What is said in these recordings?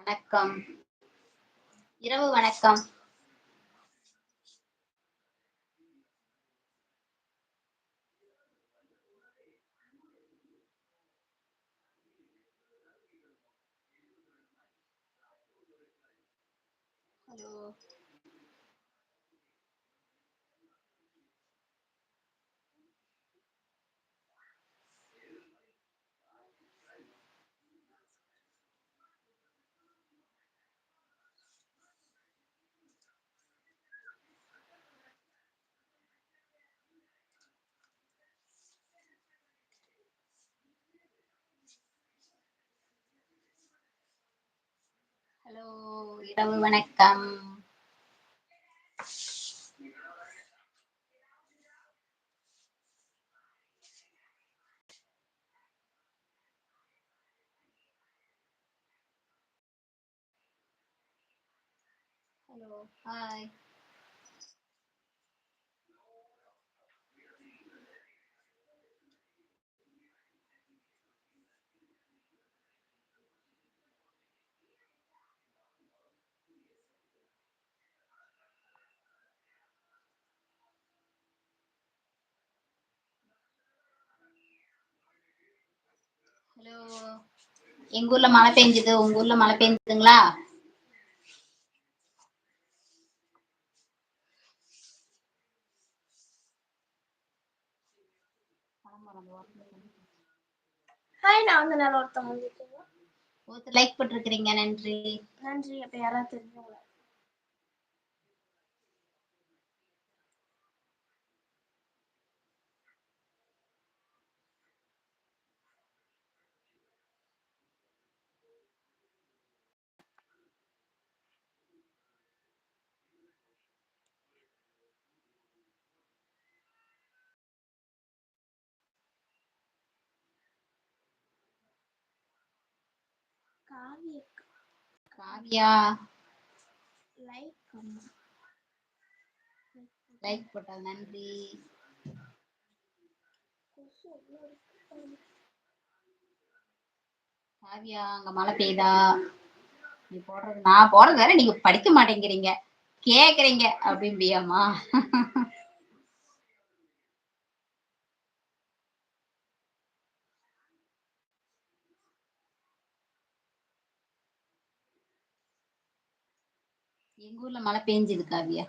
வணக்கம். இரவு வணக்கம். ஹலோ. ஹலோ. இரவு வணக்கம். ஹலோ. ஹாய். ஹலோ. எங்க ஊர்ல மழை பெஞ்சுது. உங்க ஊர்ல மழை பெஞ்சுதுங்களா? ஹாய், நான் வந்து நல்லா ஒருத்தவங்க வந்துருக்கீங்க. ஒருத்தர் லைக் போட்டிருக்கிறீங்க, நன்றி. நன்றி. அப்ப யாராவது தெரிஞ்சவங்களா? காவியா லைக் லைக் போட்டா நன்றி. காவியா, அங்க மழை பெய்யுதா? நீ போடுறது நான் போடுறது வேற, நீங்க படிக்க மாட்டேங்கிறீங்க, கேக்குறீங்க அப்படிம்பியாமா? எங்க ஊர்ல மழை பெஞ்சுது காவியா.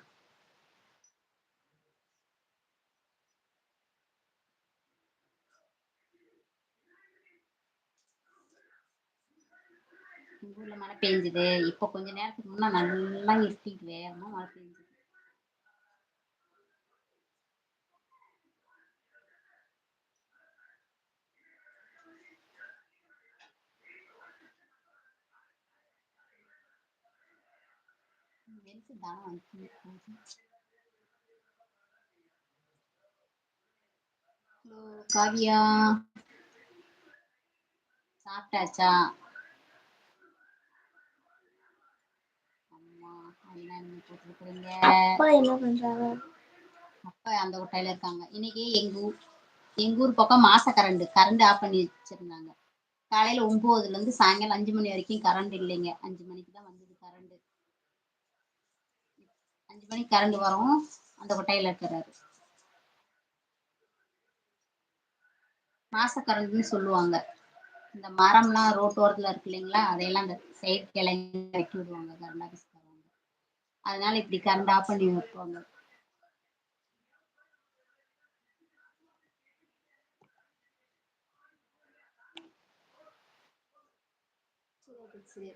எங்க ஊர்ல மழை பெஞ்சுது. இப்ப கொஞ்ச நேரத்துக்கு முன்னா நல்லா இருட்டிட்டு வேகமா மழை பெஞ்சுது. ஹலோ காவியா, சாப்பிட்டாச்சா? அம்மா என்ன போட்டுருக்குறீங்க? அப்பா என்ன பண்றாங்க? அப்பா அந்த கொட்டையில இருக்காங்க. இன்னைக்கு எங்க ஊர் பக்கம் மாச கரண்ட் ஆஃப் பண்ணி வச்சிருந்தாங்க. காலையில 9ல இருந்து சாயங்காலம் 5 மணி வரைக்கும் கரண்ட் இல்லைங்க. 5 மணிக்கு தான் வந்தது கரண்ட். 5 மணிக்கு கரண்ட் வரும். அந்த கொட்டையில இருக்கிறாரு. மாச கரண்ட்னு சொல்லுவாங்க. இந்த மரம்லாம் ரோட்டோரத்துல இருக்கு இல்லைங்களா, அதையெல்லாம் அந்த சைடு கிளைங்க வெட்டி விடுவாங்க கரண்ட் ஆஃபீஸ் தருவாங்க. அதனால இப்படி கரண்ட் ஆஃப் பண்ணி வைப்பாங்க. சரி.